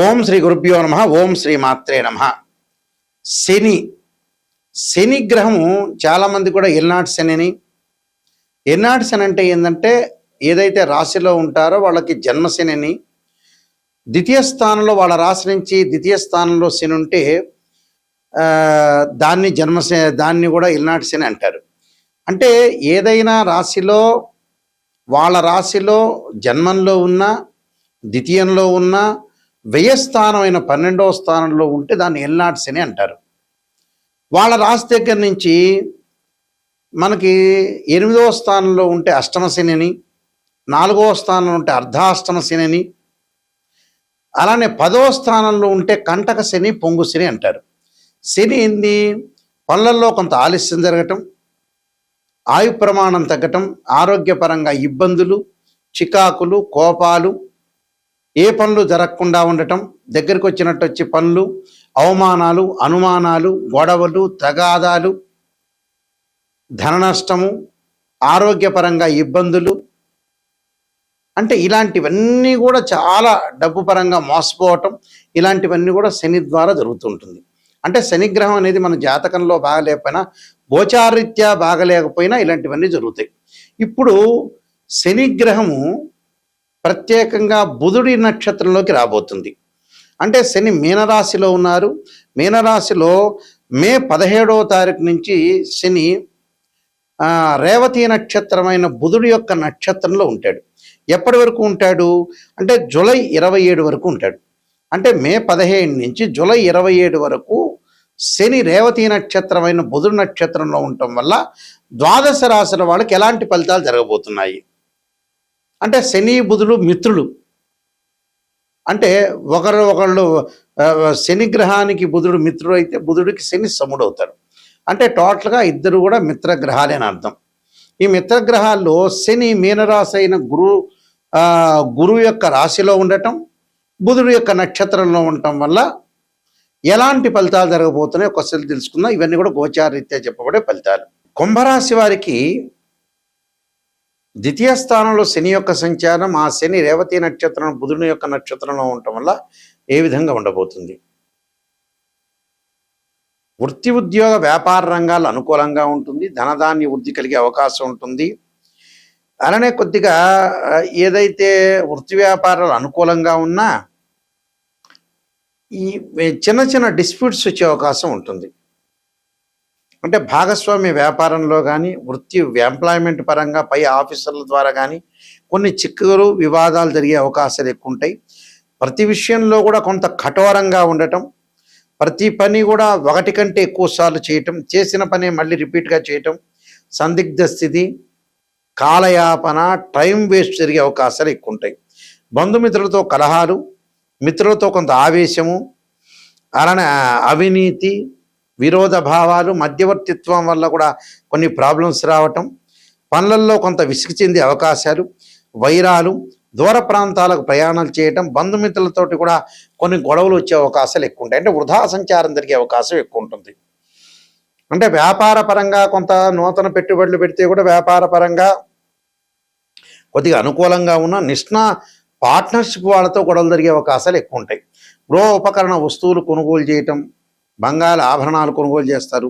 ఓం శ్రీ గురుభ్యో నమ. ఓం శ్రీ మాత్రే నమ. శని శని గ్రహము చాలామంది కూడా ఎల్నాటి శని ఎల్నాటి శని అంటే ఏంటంటే ఏదైతే రాశిలో ఉంటారో వాళ్ళకి జన్మశని, ద్వితీయ స్థానంలో వాళ్ళ రాశి నుంచి ద్వితీయ స్థానంలో శని ఉంటే దాన్ని దాన్ని కూడా ఎల్నాటి శని అంటారు. అంటే ఏదైనా రాశిలో వాళ్ళ రాశిలో జన్మంలో ఉన్న ద్వితీయంలో ఉన్న వ్యయస్థానమైన 12వ స్థానంలో ఉంటే దాన్ని ఎల్నాటి శని అంటారు. వాళ్ళ రాశి దగ్గర నుంచి మనకి 8వ స్థానంలో ఉంటే అష్టమ శని, 4వ స్థానంలో ఉంటే అర్ధాష్టమ శని, అలానే 10వ స్థానంలో ఉంటే కంటక శని, పొంగు శని అంటారు. శని ఏంది? పనులలో కొంత ఆలస్యం జరగటం, ఆయు ప్రమాణం తగ్గటం, ఆరోగ్యపరంగా ఇబ్బందులు, చికాకులు, కోపాలు, ఏ పనులు జరగకుండా ఉండటం, దగ్గరికి వచ్చినట్టు వచ్చి పనులు, అవమానాలు, అనుమానాలు, గొడవలు, తగాదాలు, ధన నష్టము, ఆరోగ్యపరంగా ఇబ్బందులు, అంటే ఇలాంటివన్నీ కూడా చాలా డబ్బు పరంగా మోసపోవటం, ఇలాంటివన్నీ కూడా శని ద్వారా జరుగుతుంటుంది. అంటే శనిగ్రహం అనేది మన జాతకంలో బాగలేకపోయినా, గోచారీత్యా బాగలేకపోయినా ఇలాంటివన్నీ జరుగుతాయి. ఇప్పుడు శనిగ్రహము ప్రత్యేకంగా బుధుడి నక్షత్రంలోకి రాబోతుంది. అంటే శని మీనరాశిలో ఉన్నారు. మీనరాశిలో మే 17వ తారీఖు నుంచి శని రేవతి నక్షత్రమైన బుధుడి యొక్క నక్షత్రంలో ఉంటాడు. ఎప్పటి వరకు ఉంటాడు అంటే జూలై 27 వరకు ఉంటాడు. అంటే మే 15 నుంచి జూలై 27 వరకు శని రేవతి నక్షత్రమైన బుధుడి నక్షత్రంలో ఉండటం వల్ల ద్వాదశ రాశుల వాళ్ళకి ఎలాంటి ఫలితాలు జరగబోతున్నాయి అంటే శని బుధుడు మిత్రులు. అంటే ఒకళ్ళు శని గ్రహానికి బుధుడు మిత్రుడు అయితే బుధుడికి శని సముడు అవుతాడు. అంటే టోటల్గా ఇద్దరు కూడా మిత్రగ్రహాలే అని అర్థం. ఈ మిత్రగ్రహాల్లో శని మీనరాశి అయిన గురువు యొక్క రాశిలో ఉండటం, బుధుడు యొక్క నక్షత్రంలో ఉండటం వల్ల ఎలాంటి ఫలితాలు జరగబోతున్నాయి ఒకసారి తెలుసుకుందాం. ఇవన్నీ కూడా గోచారరీత్యా చెప్పబడే ఫలితాలు. కుంభరాశి వారికి ద్వితీయ స్థానంలో శని యొక్క సంచారం, ఆ శని రేవతి నక్షత్రం బుధుని యొక్క నక్షత్రంలో ఉండటం వల్ల ఏ విధంగా ఉండబోతుంది? వృత్తి ఉద్యోగ వ్యాపార రంగాలు అనుకూలంగా ఉంటుంది. ధనధాన్య వృద్ధి కలిగే అవకాశం ఉంటుంది. అలానే కొద్దిగా ఏదైతే వృత్తి వ్యాపారాలు అనుకూలంగా ఉన్నా ఈ చిన్న చిన్న డిస్ప్యూట్స్ వచ్చే అవకాశం ఉంటుంది. అంటే భాగస్వామ్య వ్యాపారంలో కానీ వృత్తి ఎంప్లాయ్మెంట్ పరంగా పై ఆఫీసర్ల ద్వారా కానీ కొన్ని చిక్కులు వివాదాలు జరిగే అవకాశాలు ఎక్కువ ఉంటాయి. ప్రతి విషయంలో కూడా కొంత కఠోరంగా ఉండటం, ప్రతి పని కూడా ఒకటి కంటే ఎక్కువ సార్లు చేయటం, చేసిన పని మళ్ళీ రిపీట్గా చేయటం, సందిగ్ధ స్థితి, కాలయాపన, టైం వేస్ట్ జరిగే అవకాశాలు ఎక్కువ ఉంటాయి. బంధుమిత్రులతో కలహాలు, మిత్రులతో కొంత ఆవేశము, అలానే అవినీతి, విరోధ భావాలు, మధ్యవర్తిత్వం వల్ల కూడా కొన్ని ప్రాబ్లమ్స్ రావటం, పనులలో కొంత విసిగి చెందే అవకాశాలు, వైరాలు, దూర ప్రాంతాలకు ప్రయాణాలు చేయటం, బంధుమిత్రులతోటి కూడా కొన్ని గొడవలు వచ్చే అవకాశాలు ఎక్కువ ఉంటాయి. అంటే వృధా సంచారం జరిగే అవకాశం ఎక్కువ ఉంటుంది. అంటే వ్యాపార పరంగా కొంత నూతన పెట్టుబడులు పెడితే కూడా వ్యాపార పరంగా కొద్దిగా అనుకూలంగా ఉన్న పార్ట్నర్షిప్ వాళ్ళతో గొడవలు జరిగే అవకాశాలు ఎక్కువ ఉంటాయి. గృహ ఉపకరణ వస్తువులు కొనుగోలు చేయటం, బంగాళ ఆభరణాలు కొనుగోలు చేస్తారు,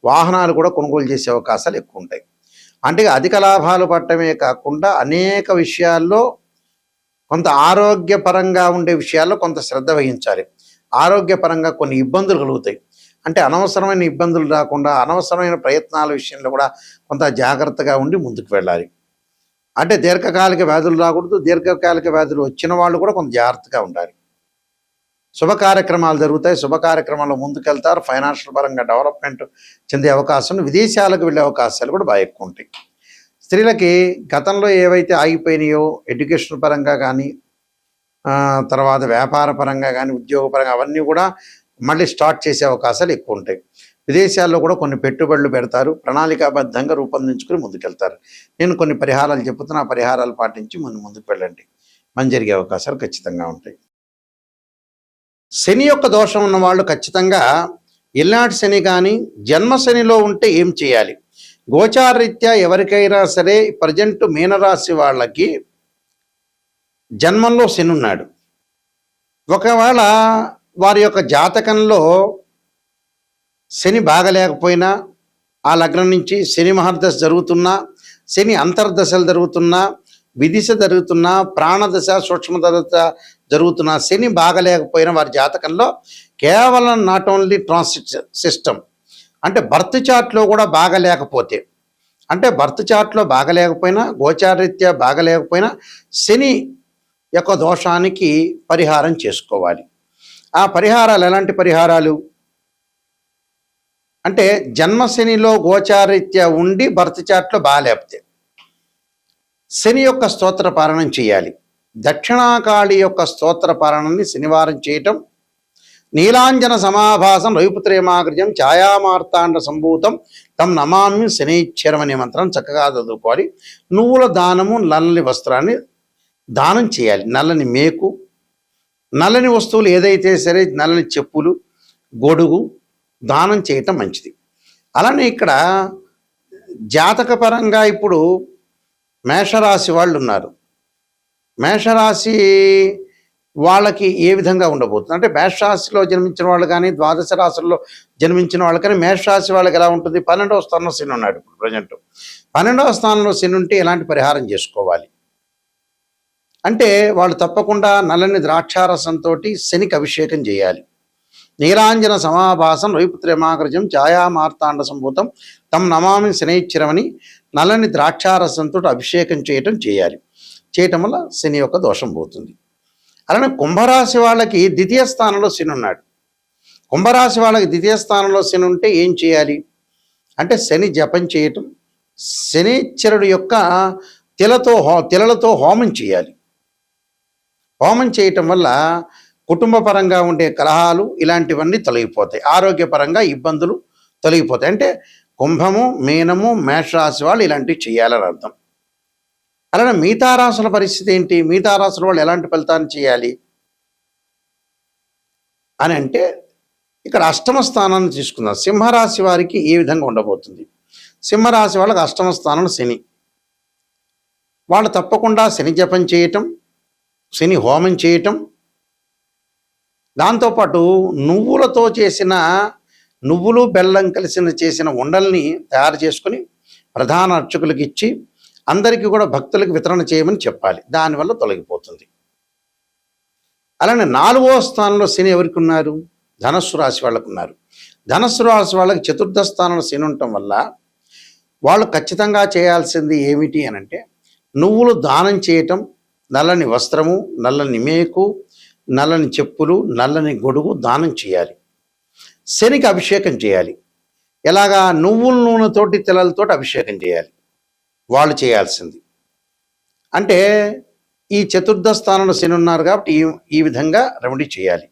వాహనాలు కూడా కొనుగోలు చేసే అవకాశాలు ఎక్కువ ఉంటాయి. అంటే అధిక లాభాలు పట్టడమే కాకుండా అనేక విషయాల్లో కొంత ఆరోగ్యపరంగా ఉండే విషయాల్లో కొంత శ్రద్ధ వహించాలి. ఆరోగ్యపరంగా కొన్ని ఇబ్బందులు కలుగుతాయి. అంటే అనవసరమైన ఇబ్బందులు రాకుండా అనవసరమైన ప్రయత్నాల విషయంలో కూడా కొంత జాగ్రత్తగా ఉండి ముందుకు వెళ్ళాలి. అంటే దీర్ఘకాలిక వ్యాధులు రాకూడదు. దీర్ఘకాలిక వ్యాధులు వచ్చిన వాళ్ళు కూడా కొంత జాగ్రత్తగా ఉండాలి. శుభ కార్యక్రమాలు జరుగుతాయి. శుభ కార్యక్రమాల్లో ముందుకెళ్తారు. ఫైనాన్షియల్ పరంగా డెవలప్మెంట్ చెందే అవకాశం, విదేశాలకు వెళ్ళే అవకాశాలు కూడా బాగా ఎక్కువ ఉంటాయి. స్త్రీలకి గతంలో ఏవైతే ఆగిపోయినాయో ఎడ్యుకేషన్ పరంగా కానీ తర్వాత వ్యాపార పరంగా కానీ ఉద్యోగపరంగా అవన్నీ కూడా మళ్ళీ స్టార్ట్ చేసే అవకాశాలు ఎక్కువ ఉంటాయి. విదేశాల్లో కూడా కొన్ని పెట్టుబడులు పెడతారు. ప్రణాళికాబద్ధంగా రూపొందించుకుని ముందుకెళ్తారు. నేను కొన్ని పరిహారాలు చెబుతున్నా, ఆ పరిహారాలు పాటించి ముందుకు వెళ్ళండి. మంచి జరిగే అవకాశాలు ఖచ్చితంగా ఉంటాయి. శని యొక్క దోషం ఉన్న వాళ్ళు ఖచ్చితంగా ఎల్నాటి శని కానీ జన్మ శనిలో ఉంటే ఏం చేయాలి? గోచారరీత్యా ఎవరికైనా సరే ప్రజెంట్ మీనరాశి వాళ్ళకి జన్మంలో శని ఉన్నాడు. ఒకవేళ వారి యొక్క జాతకంలో శని బాగలేకపోయినా, ఆ లగ్నం నుంచి శని మహర్దశ జరుగుతున్నా, శని అంతర్దశలు జరుగుతున్నా, విదిశ జరుగుతున్నా, ప్రాణదశ సూక్ష్మదశ జరుగుతున్నా, శని బాగలేకపోయినా వారి జాతకంలో కేవలం నాట్ ఓన్లీ ట్రాన్సిట్ సిస్టమ్ అంటే బర్త్ చార్ట్లో కూడా బాగలేకపోతే, అంటే బర్త్ చార్ట్లో బాగలేకపోయినా, గోచారరీత్యా బాగలేకపోయినా శని యొక్క దోషానికి పరిహారం చేసుకోవాలి. ఆ పరిహారాలు ఎలాంటి పరిహారాలు అంటే, జన్మశనిలో గోచారీత్యా ఉండి బర్త్ చార్ట్లో బాగాలేకపోతే శని యొక్క స్తోత్ర పారణం చేయాలి. దక్షిణాకాళి యొక్క స్తోత్ర పారణాన్ని శనివారం చేయటం, నీలాంజన సమాభాసం రవిపుత్రేమాగ్రజం ఛాయామార్తాండ సంభూతం తం నమామి శనైశ్చరం అనే మంత్రం చక్కగా చదువుకోవాలి. నువ్వుల దానము, నల్లని వస్త్రాన్ని దానం చేయాలి. నల్లని మేకు, నల్లని వస్తువులు ఏదైతే సరే, నల్లని చెప్పులు, గొడుగు దానం చేయటం మంచిది. అలానే ఇక్కడ జాతకపరంగా ఇప్పుడు మేషరాశి వాళ్ళు ఉన్నారు. మేషరాశి వాళ్ళకి ఏ విధంగా ఉండబోతుంది అంటే, మేషరాశిలో జన్మించిన వాళ్ళు కానీ, ద్వాదశ రాశుల్లో జన్మించిన వాళ్ళు కానీ, మేషరాశి వాళ్ళకి ఎలా ఉంటుంది? 12వ స్థానంలో శని ఉన్నాడు ఇప్పుడు ప్రజెంట్. 12వ స్థానంలో శని ఉంటే ఎలాంటి పరిహారం చేసుకోవాలి అంటే, వాళ్ళు తప్పకుండా నల్లని ద్రాక్షారసంతో శనికి అభిషేకం చేయాలి. నీలాంజన సమాభాసం రవిపుత్రేమాగ్రజం ఛాయామార్తాండ సంభూతం తం నమామి శనైశ్చరమని నల్లని ద్రాక్షారసంతో అభిషేకం చేయాలి. చేయటం వల్ల శని యొక్క దోషం పోతుంది. అలానే కుంభరాశి వాళ్ళకి ద్వితీయ స్థానంలో శని ఉన్నాడు. కుంభరాశి వాళ్ళకి ద్వితీయ స్థానంలో శని ఉంటే ఏం చేయాలి అంటే, శని జపం చేయటం, శనీశ్వరుడు యొక్క తిలలతో హోమం చేయాలి. హోమం చేయటం వల్ల కుటుంబ పరంగా ఉండే కలహాలు ఇలాంటివన్నీ తొలగిపోతాయి. ఆరోగ్యపరంగా ఇబ్బందులు తొలగిపోతాయి. అంటే కుంభము, మీనము, మేషరాశి వాళ్ళు ఇలాంటివి చేయాలని అర్థం. అలానే మిగతా రాశుల పరిస్థితి ఏంటి? మిగతా రాశుల వాళ్ళు ఎలాంటి ఫలితాన్ని చేయాలి అని అంటే, ఇక్కడ అష్టమ స్థానాన్ని తీసుకుందాం. సింహరాశి వారికి ఏ విధంగా ఉండబోతుంది? సింహరాశి వాళ్ళకి అష్టమ స్థానం శని. వాళ్ళు తప్పకుండా శని జపం చేయటం, శని హోమం చేయటం, దాంతోపాటు నువ్వులతో చేసిన, నువ్వులు బెల్లం కలిసిన చేసిన ఉండల్ని తయారు చేసుకుని ప్రధాన అర్చకులకు ఇచ్చి అందరికీ కూడా భక్తులకు వితరణ చేయమని చెప్పాలి. దానివల్ల తొలగిపోతుంది. అలానే 4వ స్థానంలో శని ఎవరికి ఉన్నారు? ధనస్సు రాశి వాళ్ళకు ఉన్నారు. ధనస్సు రాశి వాళ్ళకి చతుర్థ స్థానంలో శని ఉండటం వల్ల వాళ్ళు ఖచ్చితంగా చేయాల్సింది ఏమిటి అని అంటే, నువ్వులు దానం చేయటం, నల్లని వస్త్రము, నల్లని మేకు, నల్లని చెప్పులు, నల్లని గొడుగు దానం చేయాలి. శనికి అభిషేకం చేయాలి. ఎలాగా? నువ్వుల నూనెతోటి, తిలలతోటి అభిషేకం చేయాలి వాళ్ళు చేయాల్సింది. అంటే ఈ చతుర్థ స్థానంలో శని ఉన్నారు కాబట్టి ఈ విధంగా రెమెడీ చేయాలి.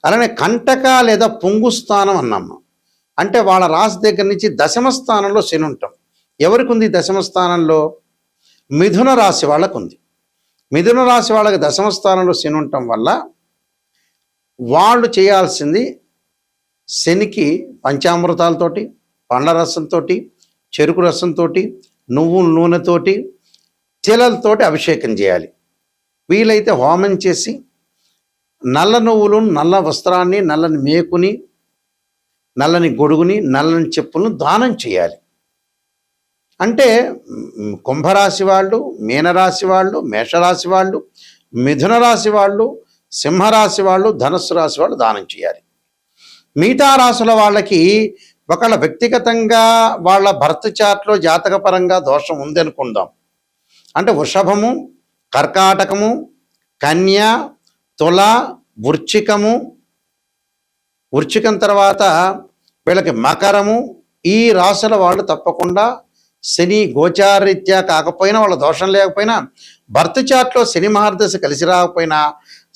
అలానే కంటక లేదా పొంగు స్థానం అన్నాము అంటే, వాళ్ళ రాశి దగ్గర నుంచి దశమ స్థానంలో శని ఉంటాం. ఎవరికి ఉంది దశమ స్థానంలో? మిథున రాశి వాళ్ళకు ఉంది. మిథున రాశి వాళ్ళకి దశమ స్థానంలో శని ఉండటం వల్ల వాళ్ళు చేయాల్సింది, శనికి పంచామృతాలతోటి, పండ్ల రసంతో, చెరుకు రసంతో, నువ్వుల నూనెతోటి, తిలలతోటి అభిషేకం చేయాలి. వీలైతే హోమం చేసి నల్ల నువ్వులు, నల్ల వస్త్రాన్ని, నల్లని మేకుని, నల్లని గొడుగుని, నల్లని చెప్పులను దానం చేయాలి. అంటే కుంభరాశి వాళ్ళు, మీనరాశి వాళ్ళు, మేషరాశి వాళ్ళు, మిథున రాశి వాళ్ళు, సింహరాశి వాళ్ళు, ధనుస్సు రాశి వాళ్ళు దానం చేయాలి. మిగతా రాశుల వాళ్ళకి ఒకళ్ళ వ్యక్తిగతంగా వాళ్ళ భర్త చార్ట్లో జాతకపరంగా దోషం ఉందనుకుందాం. అంటే వృషభము, కర్కాటకము, కన్య, తుల, వృశ్చికం తర్వాత వీళ్ళకి మకరము, ఈ రాశుల వాళ్ళు తప్పకుండా శని గోచారరీత్యా కాకపోయినా, వాళ్ళ దోషం లేకపోయినా, భర్త చాట్లో శని మహర్దశ కలిసి రాకపోయినా,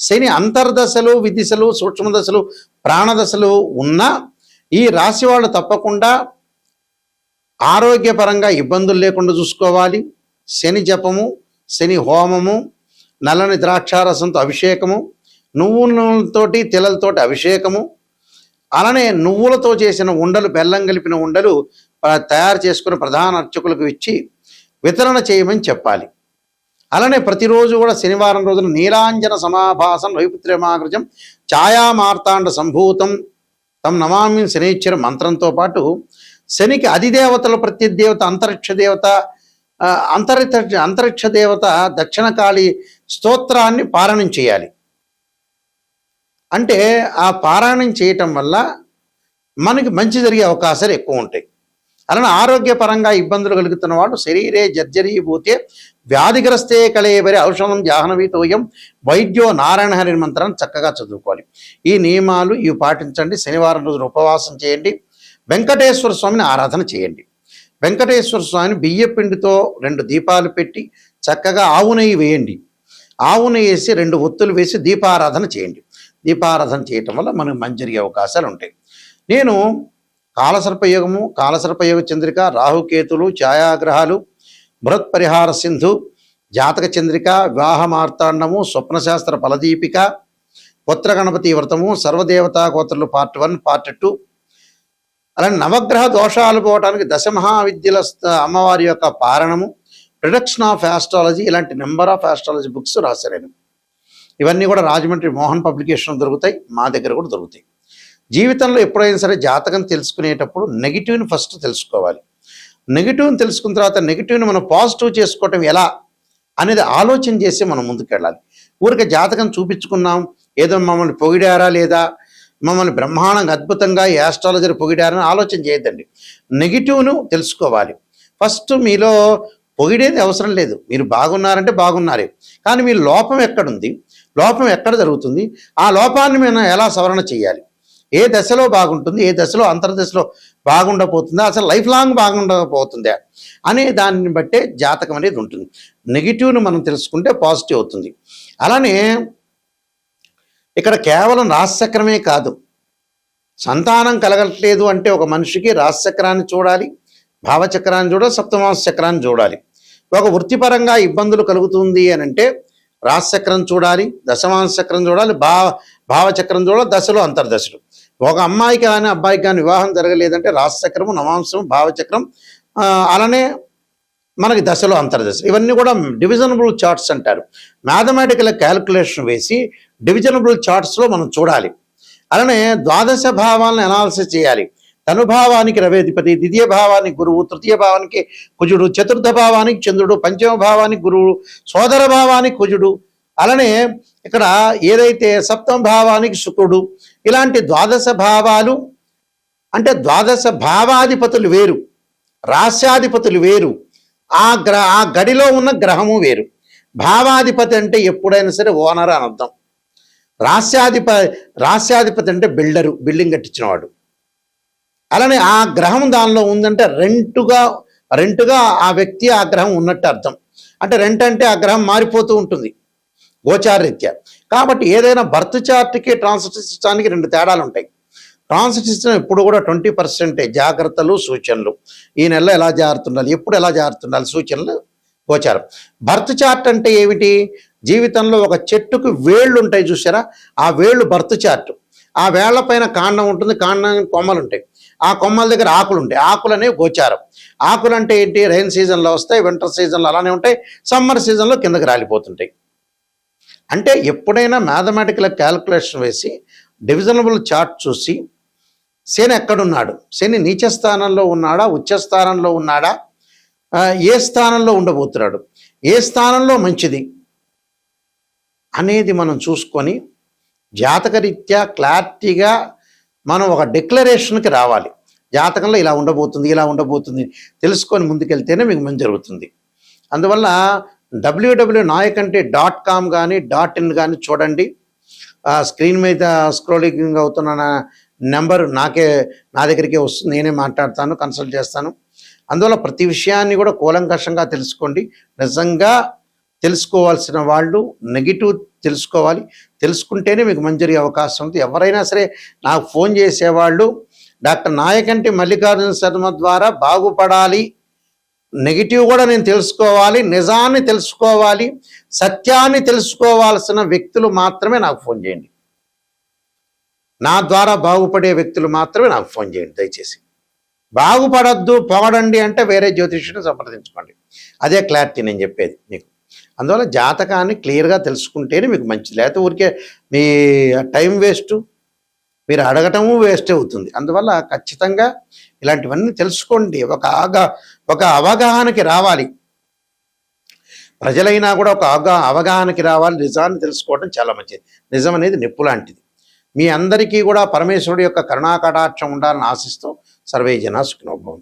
శని అంతర్దశలు, విదిశలు, సూక్ష్మదశలు, ప్రాణదశలు ఉన్నా ఈ రాశి వాళ్ళు తప్పకుండా ఆరోగ్యపరంగా ఇబ్బందులు లేకుండా చూసుకోవాలి. శని జపము, శని హోమము, నల్లని ద్రాక్షారసంతో అభిషేకము, నువ్వులతోటి, తిలలతోటి అభిషేకము, అలానే నువ్వులతో చేసిన ఉండలు, బెల్లం కలిపిన ఉండలు తయారు చేసుకుని ప్రధాన అర్చకులకు ఇచ్చి వితరణ చేయమని చెప్పాలి. అలానే ప్రతిరోజు కూడా శనివారం రోజున నీలాంజన సమాభాసం వైపుత్ర్యమాగ్రజం ఛాయామార్తాండ సంభూతం తమ్ నమామి శనైశ్వర మంత్రంతో పాటు శనికి అధిదేవతలు ప్రత్యదేవత అంతరిక్ష దేవత అంతరిక్ష దేవత దక్షిణకాళి స్తోత్రాన్ని పారాయణం చేయాలి. అంటే ఆ పారాయణం చేయటం వల్ల మనకి మంచి జరిగే అవకాశాలు ఎక్కువ ఉంటాయి. అలానే ఆరోగ్యపరంగా ఇబ్బందులు కలుగుతున్న వాళ్ళు శరీరే జర్జరీభూతే వ్యాధిగ్రస్తే కళేబరి ఔషధం జాహ్నవీతోయం వైద్యో నారాయణ హరి మంత్రాన్ని చక్కగా చదువుకోవాలి. ఈ నియమాలు ఇవి పాటించండి. శనివారం రోజున ఉపవాసం చేయండి. వెంకటేశ్వర స్వామిని ఆరాధన చేయండి. వెంకటేశ్వర స్వామిని బియ్య పిండితో 2 దీపాలు పెట్టి చక్కగా ఆవు నెయ్యి వేయండి. ఆవు నెయ్యి వేసి 2 ఒత్తులు వేసి దీపారాధన చేయండి. దీపారాధన చేయటం వల్ల మనకు మంచి జరిగే అవకాశాలు ఉంటాయి. నేను కాలసర్పయోగము, కాలసర్పయోగ చంద్రిక, రాహుకేతులు, ఛాయాగ్రహాలు, బృహత్ పరిహార సింధు, జాతక చంద్రిక, వివాహ మార్తాండము, స్వప్నశాస్త్ర ఫలదీపిక, పుత్ర గణపతి వ్రతము, సర్వదేవతా గోత్రులు పార్ట్ 1, పార్ట్ 2, అలానే నవగ్రహ దోషాలు పోవటానికి దశమహావిద్యల అమ్మవారి యొక్క పారణము, ప్రొడక్షన్ ఆఫ్ ఆస్ట్రాలజీ, ఇలాంటి నెంబర్ ఆఫ్ ఆస్ట్రాలజీ బుక్స్ రాశాను. ఇవన్నీ కూడా రాజమండ్రి మోహన్ పబ్లికేషన్ దొరుకుతాయి, మా దగ్గర కూడా దొరుకుతాయి. జీవితంలో ఎప్పుడైనా సరే జాతకం తెలుసుకునేటప్పుడు నెగిటివ్ని ఫస్ట్ తెలుసుకోవాలి. నెగిటివ్ని తెలుసుకున్న తర్వాత నెగిటివ్ని మనం పాజిటివ్ చేసుకోవటం ఎలా అనేది ఆలోచన చేసి మనం ముందుకెళ్ళాలి. ఊరికే జాతకం చూపించుకున్నాం, ఏదో మమ్మల్ని పొగిడారా లేదా, మమ్మల్ని బ్రహ్మాండంగా అద్భుతంగా ఈ ఆస్ట్రాలజర్ పొగిడారని ఆలోచన చేయొద్దండి. నెగిటివ్ను తెలుసుకోవాలి. ఫస్ట్ మీలో పొగిడేది అవసరం లేదు. మీరు బాగున్నారంటే బాగున్నారే, కానీ మీ లోపం ఎక్కడుంది, లోపం ఎక్కడ జరుగుతుంది, ఆ లోపాన్ని మనం ఎలా సవరణ చేయాలి, ఏ దశలో బాగుంటుంది, ఏ దశలో అంతర్దశలో బాగుండబోతుందా, అసలు లైఫ్ లాంగ్ బాగుండకపోతుందా అనే దాన్ని బట్టే జాతకం అనేది ఉంటుంది. నెగిటివ్ను మనం తెలుసుకుంటే పాజిటివ్ అవుతుంది. అలానే ఇక్కడ కేవలం రాశిచక్రమే కాదు, సంతానం కలగట్లేదు అంటే ఒక మనిషికి రాశిచక్రాన్ని చూడాలి, భావచక్రాన్ని చూడాలి, సప్తమాంశ చక్రాన్ని చూడాలి. ఒక వృత్తిపరంగా ఇబ్బందులు కలుగుతుంది అని అంటే రాశిచక్రం చూడాలి, దశమాంశ చక్రం చూడాలి, భావచక్రం చూడాలి, దశలు అంతర్దశలు. ఒక అమ్మాయికి కానీ అబ్బాయికి కానీ వివాహం జరగలేదంటే రాశిచక్రము, నవాంశం, భావచక్రం, అలానే మనకి దశలు అంతర్దశలు, ఇవన్నీ కూడా డివిజనబుల్ చార్ట్స్ అంటారు. మ్యాథమెటికల్ క్యాలిక్యులేషన్ వేసి డివిజనబుల్ చార్ట్స్లో మనం చూడాలి. అలానే ద్వాదశ భావాలను అనాలిసిస్ చేయాలి. తనుభావానికి రవేధిపతి, ద్వితీయ భావానికి గురువు, తృతీయ భావానికి కుజుడు, చతుర్థ భావానికి చంద్రుడు, పంచమ భావానికి గురువు, సోదర భావానికి కుజుడు, అలానే ఇక్కడ ఏదైతే సప్తమ భావానికి శుక్రుడు, ఇలాంటి ద్వాదశ భావాలు అంటే ద్వాదశ భావాధిపతులు వేరు, రాస్యాధిపతులు వేరు, ఆ గడిలో ఉన్న గ్రహము వేరు. భావాధిపతి అంటే ఎప్పుడైనా సరే ఓనర్ అని అర్థం. రాస్యాధిపతి అంటే బిల్డరు, బిల్డింగ్ కట్టించినవాడు. అలానే ఆ గ్రహం దానిలో ఉందంటే రెంటుగా ఆ వ్యక్తి ఆ గ్రహం ఉన్నట్టు అర్థం. అంటే రెంట్ అంటే ఆ గ్రహం మారిపోతూ ఉంటుంది గోచారరీత్యా. కాబట్టి ఏదైనా బర్త్ చార్ట్కి ట్రాన్సిట్ సిస్టానికి 2 తేడాలు ఉంటాయి. ట్రాన్సిట్ సిస్టమ్ ఎప్పుడు కూడా 20% జాగ్రత్తలు, సూచనలు, ఈ నెలలో ఎలా జారుతుండాలి, ఎప్పుడు ఎలా జారుతుండాలి, సూచనలు, గోచారం. బర్త్ చార్ట్ అంటే ఏమిటి, జీవితంలో ఒక చెట్టుకు వేళ్ళు ఉంటాయి చూసారా, ఆ వేళ్ళు బర్త్ చార్ట్. ఆ వేళ్ల పైన కాండం ఉంటుంది, కాండానికి కొమ్మలు ఉంటాయి, ఆ కొమ్మల దగ్గర ఆకులు ఉంటాయి, ఆకులు అనేవి గోచారం. ఆకులు అంటే ఏంటి, రైన్ సీజన్లో వస్తాయి, వింటర్ సీజన్లో అలానే ఉంటాయి, సమ్మర్ సీజన్లో కిందకి రాలిపోతుంటాయి. అంటే ఎప్పుడైనా మ్యాథమెటికల్ క్యాలిక్యులేషన్ వేసి డివిజనబుల్ చార్ట్ చూసి శని ఎక్కడున్నాడు, శని నీచ స్థానంలో ఉన్నాడా, ఉచ్చ స్థానంలో ఉన్నాడా, ఏ స్థానంలో ఉండబోతున్నాడు, ఏ స్థానంలో మంచిది అనేది మనం చూసుకొని జాతకరీత్యా క్లారిటీగా మనం ఒక డిక్లరేషన్కి రావాలి. జాతకంలో ఇలా ఉండబోతుంది తెలుసుకొని ముందుకెళ్తేనే మీకు మంచి జరుగుతుంది. అందువల్ల www.nayakanti.com కానీ .in కానీ చూడండి. స్క్రీన్ మీద స్క్రోలింగ్ అవుతున్న నెంబర్ నా దగ్గరికే వస్తుంది, నేనే మాట్లాడతాను, కన్సల్ట్ చేస్తాను. అందువల్ల ప్రతి విషయాన్ని కూడా కూలంకషంగా తెలుసుకోండి. నిజంగా తెలుసుకోవాల్సిన వాళ్ళు నెగిటివ్ తెలుసుకోవాలి, తెలుసుకుంటేనే మీకు మంచి జరిగే అవకాశం ఉంది. ఎవరైనా సరే నాకు ఫోన్ చేసేవాళ్ళు డాక్టర్ నాయకంటి మల్లికార్జున శర్మ ద్వారా బాగుపడాలి, నెగిటివ్ కూడా నేను తెలుసుకోవాలి, నిజాన్ని తెలుసుకోవాలి, సత్యాన్ని తెలుసుకోవాల్సిన వ్యక్తులు మాత్రమే నాకు ఫోన్ చేయండి. నా ద్వారా బాగుపడే వ్యక్తులు మాత్రమే నాకు ఫోన్ చేయండి దయచేసి. బాగుపడద్దు పొగడండి అంటే వేరే జ్యోతిష్యుని సంప్రదించుకోండి. అదే క్లారిటీ నేను చెప్పేది మీకు. అందువల్ల జాతకాన్ని క్లియర్గా తెలుసుకుంటేనే మీకు మంచిది. లేకపోతే ఊరికే మీ టైం వేస్ట్, మీరు అడగటము వేస్ట్ అవుతుంది. అందువల్ల ఖచ్చితంగా ఇలాంటివన్నీ తెలుసుకోండి. ఒక అవగాహనకి రావాలి. ప్రజలైనా కూడా ఒక అవగాహనకి రావాలి. నిజాన్ని తెలుసుకోవడం చాలా మంచిది. నిజం అనేది నిప్పు లాంటిది. మీ అందరికీ కూడా పరమేశ్వరుడి యొక్క కరుణా కటాక్షం ఉండాలని ఆశిస్తూ సర్వే జనా సుఖినో భవంతు.